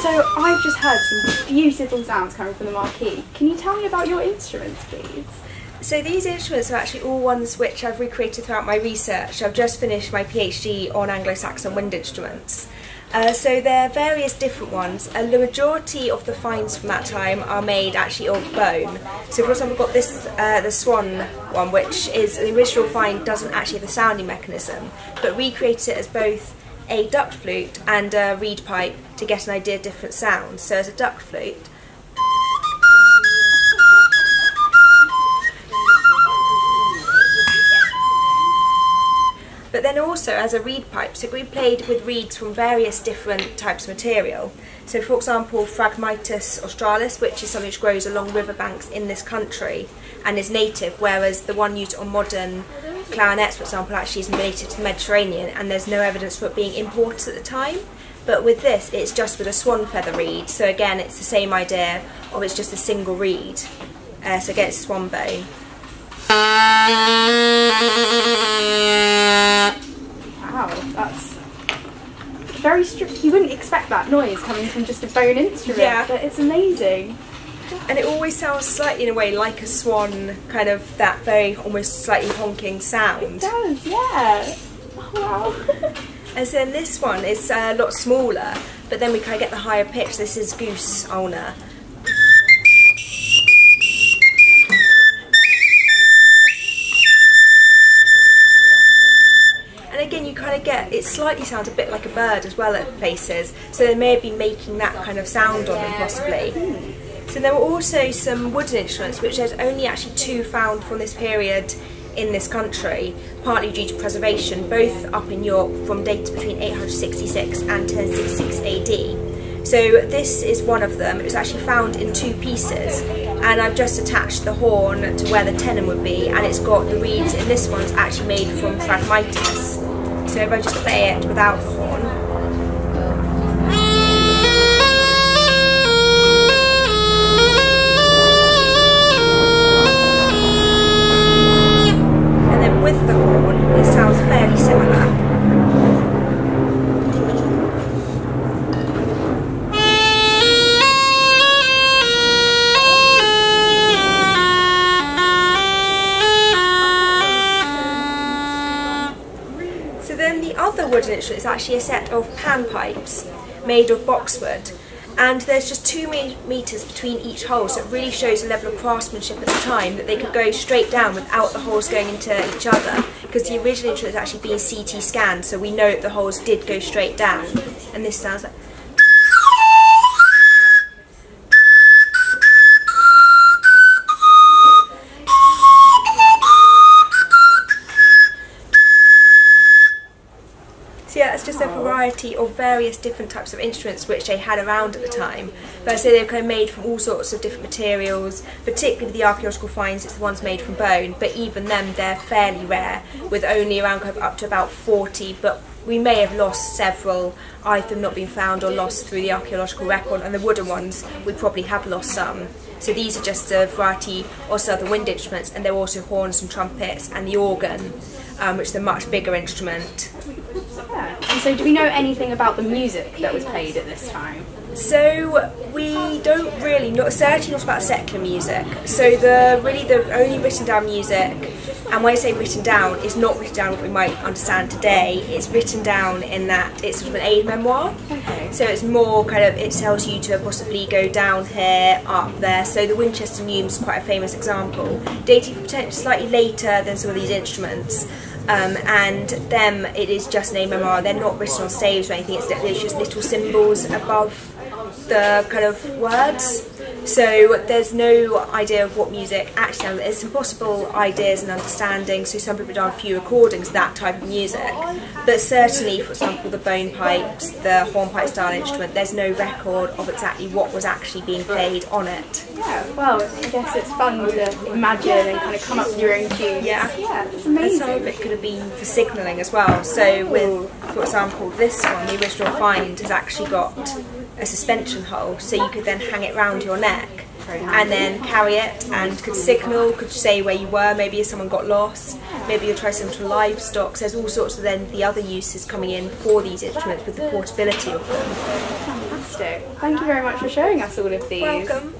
So I've just heard some beautiful sounds coming from the marquee. Can you tell me about your instruments, please? So these instruments are actually all ones which I've recreated throughout my research. I've just finished my PhD on Anglo-Saxon wind instruments. So there are various different ones. The majority of the finds from that time are made actually of bone. So for example, we've got this, the swan one, which is the original find doesn't actually have a sounding mechanism, but recreated it as both a duck flute and a reed pipe to get an idea of different sounds. So as a duck flute, but then also as a reed pipe, so we played with reeds from various different types of material. So for example, Phragmites australis, which is something which grows along riverbanks in this country and is native, whereas the one used on modern clarinets, for example, actually is native to the Mediterranean, and there's no evidence for it being imported at the time. But with this, it's just with a swan feather reed, so again it's the same idea of it's just a single reed, so again it's swan bone. Wow, that's very strict. You wouldn't expect that noise coming from just a bone instrument, yeah, but it's amazing. And it always sounds slightly, in a way, like a swan, kind of that very almost slightly honking sound. It does, yeah. Oh, wow. And then this one is a lot smaller, but then we kind of get the higher pitch. This is goose ulna. And again, you kind of get, it slightly sounds a bit like a bird as well at places, so they may have been making that kind of sound on them possibly. So there were also some wooden instruments, which there's only actually 2 found from this period in this country, partly due to preservation, both up in York from dates between 866 and 1066 AD. So this is one of them. It was actually found in 2 pieces, and I've just attached the horn to where the tenon would be, and it's got the reeds in this one's actually made from Phragmites. So if I just play it without the horn. With the horn, it sounds fairly similar. So then the other wooden instrument is actually a set of panpipes made of boxwood. And there's just 2 metres between each hole, so it really shows the level of craftsmanship at the time, that they could go straight down without the holes going into each other, because the original instrument has actually been CT scanned, so we know that the holes did go straight down. And this sounds like... So yeah, it's just a variety of various different types of instruments which they had around at the time. But I say they were kind of made from all sorts of different materials, particularly the archaeological finds, it's the ones made from bone, but even them, they're fairly rare, with only around kind of up to about 40, but we may have lost several, either not being found or lost through the archaeological record, and the wooden ones, we probably have lost some. So these are just a variety also of the wind instruments, and there are also horns and trumpets and the organ, which is a much bigger instrument. Yeah. And so do we know anything about the music that was played at this time? So we don't really, certainly not about secular music. So really the only written down music, and when I say written down, it's not written down what we might understand today. It's written down in that it's sort of an aid memoir. Okay. So it's more kind of, it tells you to possibly go down here, up there. So the Winchester Neumes is quite a famous example, dating potentially slightly later than some of these instruments. And them, it is just an aid memoir. They're not written on staves or anything. It's just little symbols above the kind of words. So there's no idea of what music actually sounds. There's some possible ideas and understanding. So some people have done a few recordings of that type of music, but certainly, for example, the bone pipes, the hornpipe style instrument, there's no record of exactly what was actually being played on it. Yeah, well, I guess it's fun to imagine and kind of come up with your own tunes. Yeah, it's amazing. And some of it could have been for signalling as well. So with, for example, this one, the original find has actually got a suspension hole, so you could then hang it round your neck, and then carry it, and could signal, could say where you were, maybe if someone got lost, maybe you'll try something to livestock. So there's all sorts of then the other uses coming in for these instruments with the portability of them. Fantastic. Thank you very much for showing us all of these. Welcome.